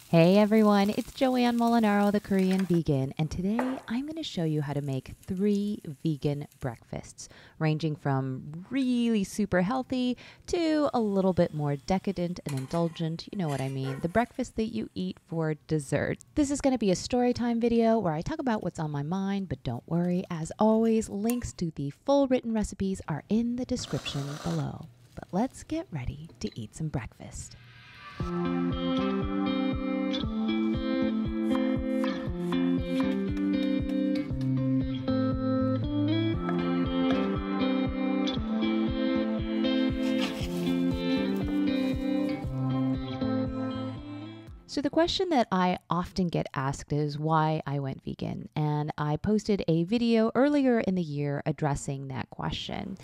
Hey everyone, it's Joanne Molinaro, the Korean Vegan, and today I'm going to show you how to make 3 vegan breakfasts, ranging from really super healthy to a little bit more decadent and indulgent, you know what I mean, the breakfast that you eat for dessert. This is going to be a story time video where I talk about what's on my mind, but don't worry, as always, links to the full written recipes are in the description below. But let's get ready to eat some breakfast. So the question that I often get asked is why I went vegan, and I posted a video earlier in the year addressing that question.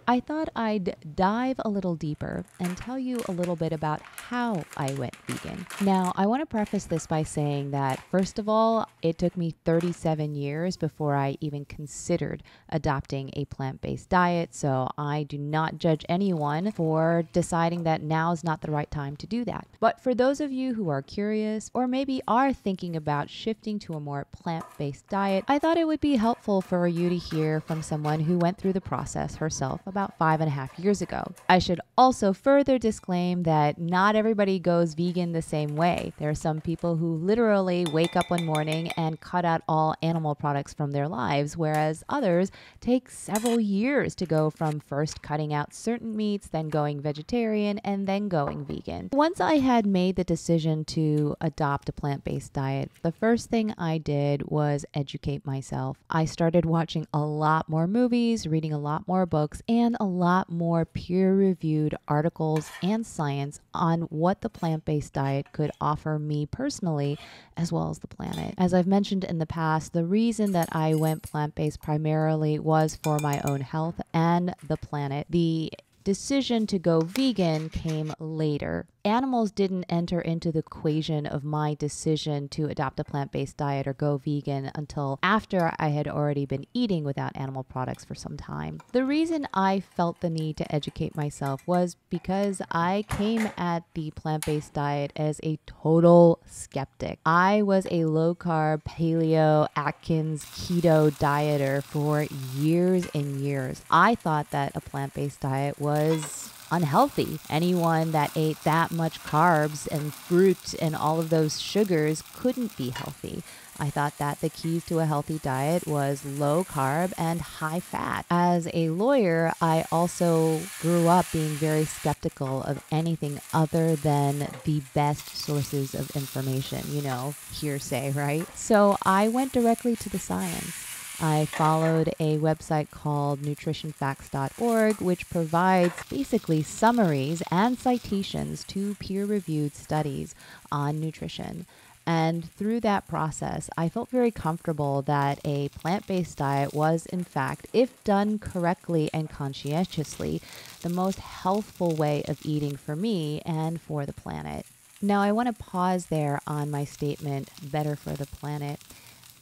I thought I'd dive a little deeper and tell you a little bit about how I went vegan. Now, I want to preface this by saying that, first of all, it took me 37 years before I even considered adopting a plant-based diet, so I do not judge anyone for deciding that now is not the right time to do that. But for those of you who are curious or maybe are thinking about shifting to a more plant-based diet, I thought it would be helpful for you to hear from someone who went through the process herself about 5.5 years ago. I should also further disclaim that not everybody goes vegan the same way. There are some people who literally wake up one morning and cut out all animal products from their lives, whereas others take several years to go from first cutting out certain meats, then going vegetarian, and then going vegan. Once I had made the decision to adopt a plant-based diet, the first thing I did was educate myself. I started watching a lot more movies, reading a lot more books, and a lot more peer-reviewed articles and science on what the plant-based diet could offer me personally, as well as the planet. As I've mentioned in the past, the reason that I went plant-based primarily was for my own health and the planet. The decision to go vegan came later. Animals didn't enter into the equation of my decision to adopt a plant-based diet or go vegan until after I had already been eating without animal products for some time. The reason I felt the need to educate myself was because I came at the plant-based diet as a total skeptic. I was a low-carb, paleo, Atkins, keto dieter for years and years. I thought that a plant-based diet was unhealthy. Anyone that ate that much carbs and fruit and all of those sugars couldn't be healthy. I thought that the keys to a healthy diet was low carb and high fat. As a lawyer, I also grew up being very skeptical of anything other than the best sources of information, you know, hearsay, right? So I went directly to the science. I followed a website called nutritionfacts.org, which provides basically summaries and citations to peer-reviewed studies on nutrition. And through that process, I felt very comfortable that a plant-based diet was, in fact, if done correctly and conscientiously, the most healthful way of eating for me and for the planet. Now, I want to pause there on my statement, better for the planet.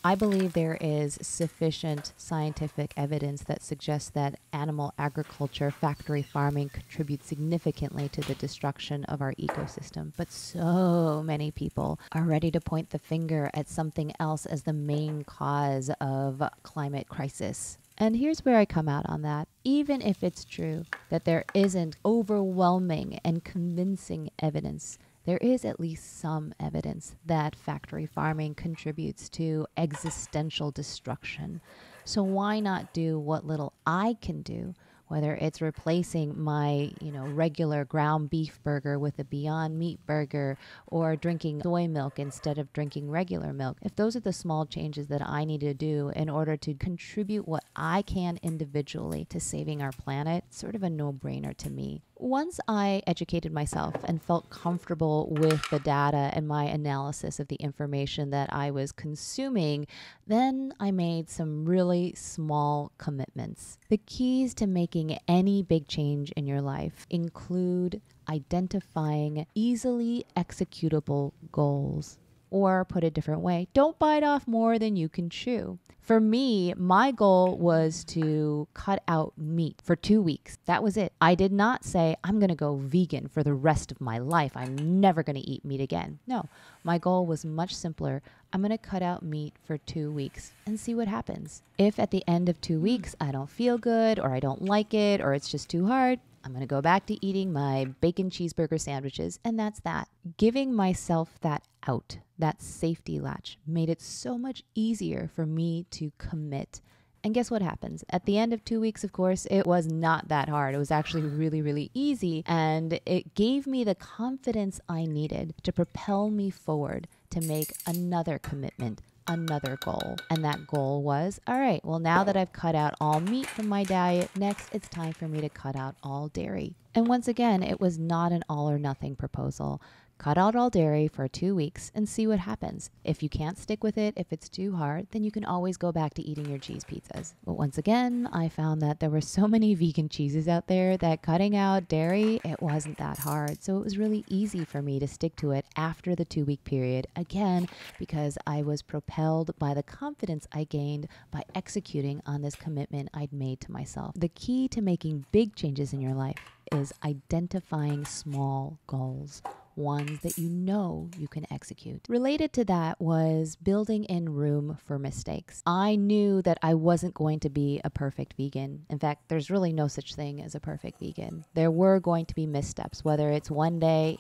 I believe there is sufficient scientific evidence that suggests that animal agriculture, factory farming contributes significantly to the destruction of our ecosystem. But so many people are ready to point the finger at something else as the main cause of climate crisis. And here's where I come out on that. Even if it's true that there isn't overwhelming and convincing evidence, there is at least some evidence that factory farming contributes to existential destruction. So why not do what little I can do, whether it's replacing my, regular ground beef burger with a Beyond Meat burger or drinking soy milk instead of drinking regular milk. If those are the small changes that I need to do in order to contribute what I can individually to saving our planet, it's sort of a no-brainer to me. Once I educated myself and felt comfortable with the data and my analysis of the information that I was consuming, then I made some really small commitments. The keys to making any big change in your life include identifying easily executable goals. Or put a different way, don't bite off more than you can chew. For me, my goal was to cut out meat for 2 weeks. That was it. I did not say, I'm going to go vegan for the rest of my life. I'm never going to eat meat again. No, my goal was much simpler. I'm going to cut out meat for 2 weeks and see what happens. If at the end of 2 weeks I don't feel good, or I don't like it, or it's just too hard, I'm going to go back to eating my bacon cheeseburger sandwiches, and that's that. Giving myself that out, that safety latch, made it so much easier for me to commit. And guess what happens? At the end of 2 weeks, of course, it was not that hard. It was actually really, really easy. And it gave me the confidence I needed to propel me forward to make another commitment, another goal. And that goal was, all right, well, now that I've cut out all meat from my diet, next it's time for me to cut out all dairy. And once again, it was not an all or nothing proposal. Cut out all dairy for 2 weeks and see what happens. If you can't stick with it, if it's too hard, then you can always go back to eating your cheese pizzas. But once again, I found that there were so many vegan cheeses out there that cutting out dairy, it wasn't that hard. So it was really easy for me to stick to it after the 2 week period. Again, because I was propelled by the confidence I gained by executing on this commitment I'd made to myself. The key to making big changes in your life is identifying small goals, ones that you know you can execute. Related to that was building in room for mistakes. I knew that I wasn't going to be a perfect vegan. In fact, there's really no such thing as a perfect vegan. There were going to be missteps, whether it's one day,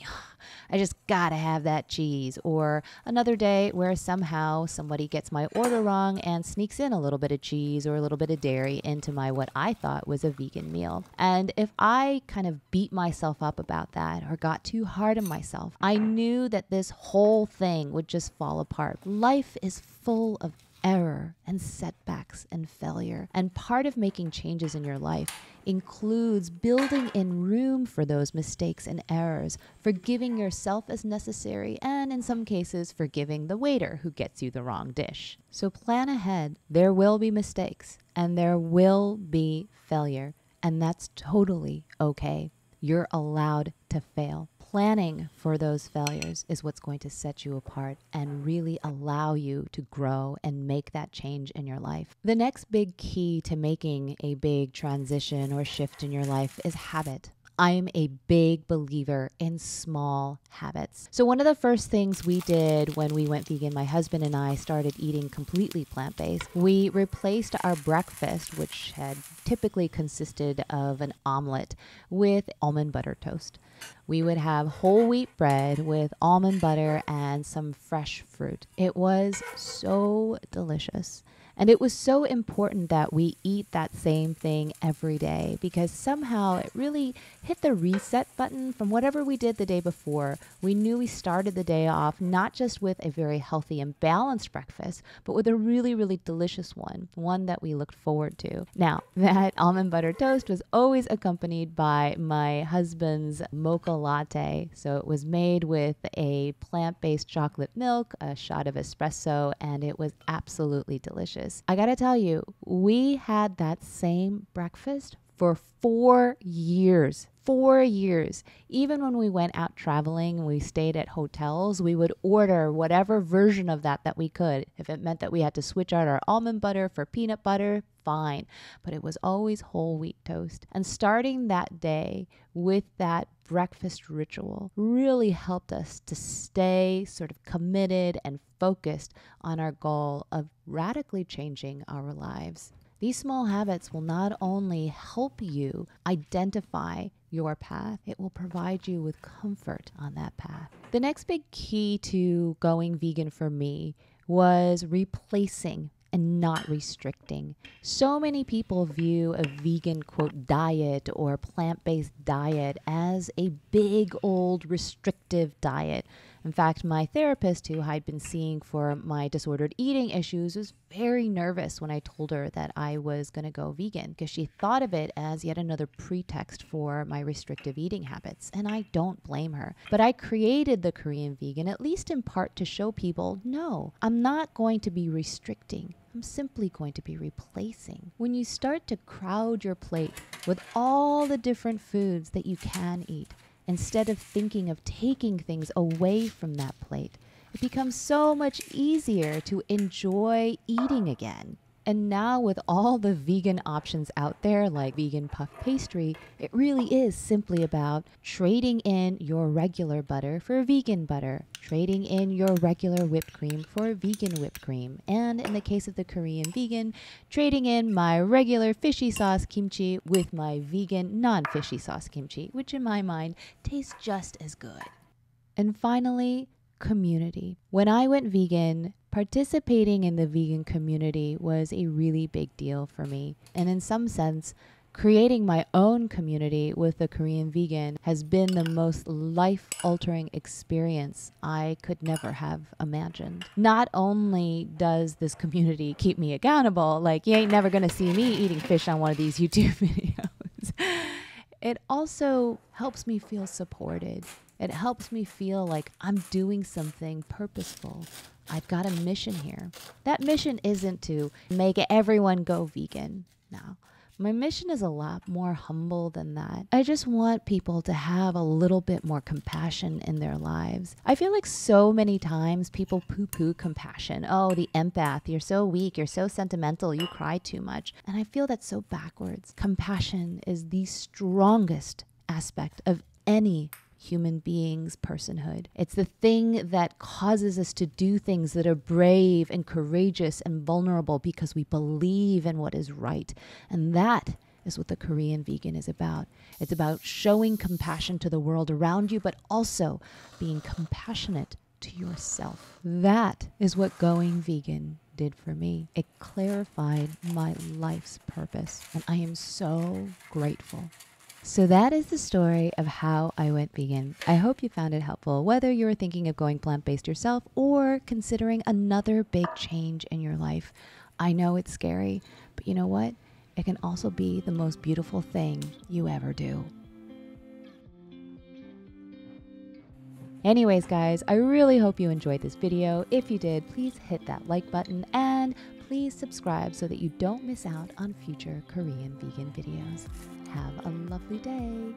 I just gotta have that cheese, or another day where somehow somebody gets my order wrong and sneaks in a little bit of cheese or a little bit of dairy into my what I thought was a vegan meal. And if I kind of beat myself up about that or got too hard on myself, I knew that this whole thing would just fall apart. Life is full of error and setbacks and failure. And part of making changes in your life includes building in room for those mistakes and errors, forgiving yourself as necessary, and in some cases, forgiving the waiter who gets you the wrong dish. So plan ahead. There will be mistakes and there will be failure, and that's totally okay. You're allowed to fail. Planning for those failures is what's going to set you apart and really allow you to grow and make that change in your life. The next big key to making a big transition or shift in your life is habit. I'm a big believer in small habits. So one of the first things we did when we went vegan, my husband and I started eating completely plant-based. We replaced our breakfast, which had typically consisted of an omelet, with almond butter toast. We would have whole wheat bread with almond butter and some fresh fruit. It was so delicious. And it was so important that we eat that same thing every day, because somehow it really hit the reset button from whatever we did the day before. We knew we started the day off not just with a very healthy and balanced breakfast, but with a really, really delicious one that we looked forward to. Now, that almond butter toast was always accompanied by my husband's mocha latte. So it was made with a plant-based chocolate milk, a shot of espresso, and it was absolutely delicious. I gotta tell you, we had that same breakfast for 4 years. 4 years. Even when we went out traveling and we stayed at hotels, we would order whatever version of that we could. If it meant that we had to switch out our almond butter for peanut butter, fine. But it was always whole wheat toast. And starting that day with that breakfast ritual really helped us to stay sort of committed and focused on our goal of radically changing our lives. These small habits will not only help you identify your path, it will provide you with comfort on that path. The next big key to going vegan for me was replacing and not restricting. So many people view a vegan, quote, diet or plant-based diet as a big old restrictive diet. In fact, my therapist, who I'd been seeing for my disordered eating issues, was very nervous when I told her that I was going to go vegan, because she thought of it as yet another pretext for my restrictive eating habits. And I don't blame her. But I created the Korean Vegan, at least in part, to show people, no, I'm not going to be restricting. I'm simply going to be replacing. When you start to crowd your plate with all the different foods that you can eat, instead of thinking of taking things away from that plate, it becomes so much easier to enjoy eating again. And now with all the vegan options out there, like vegan puff pastry, it really is simply about trading in your regular butter for vegan butter, trading in your regular whipped cream for vegan whipped cream, and in the case of the Korean vegan, trading in my regular fishy sauce kimchi with my vegan non-fishy sauce kimchi, which in my mind tastes just as good. And finally, community. When I went vegan, participating in the vegan community was a really big deal for me. And in some sense, creating my own community with the Korean vegan has been the most life-altering experience I could never have imagined. Not only does this community keep me accountable, like you ain't never gonna see me eating fish on one of these YouTube videos, it also helps me feel supported. It helps me feel like I'm doing something purposeful. I've got a mission here. That mission isn't to make everyone go vegan. No, my mission is a lot more humble than that. I just want people to have a little bit more compassion in their lives. I feel like so many times people poo-poo compassion. Oh, the empath, you're so weak, you're so sentimental, you cry too much. And I feel that's so backwards. Compassion is the strongest aspect of any human being's personhood. It's the thing that causes us to do things that are brave and courageous and vulnerable because we believe in what is right. And that is what the Korean vegan is about. It's about showing compassion to the world around you, but also being compassionate to yourself. That is what going vegan did for me. It clarified my life's purpose, and I am so grateful. So that is the story of how I went vegan. I hope you found it helpful, whether you're thinking of going plant-based yourself or considering another big change in your life. I know it's scary, but you know what? It can also be the most beautiful thing you ever do. Anyways, guys, I really hope you enjoyed this video. If you did, please hit that like button and please subscribe so that you don't miss out on future Korean vegan videos. Have a lovely day.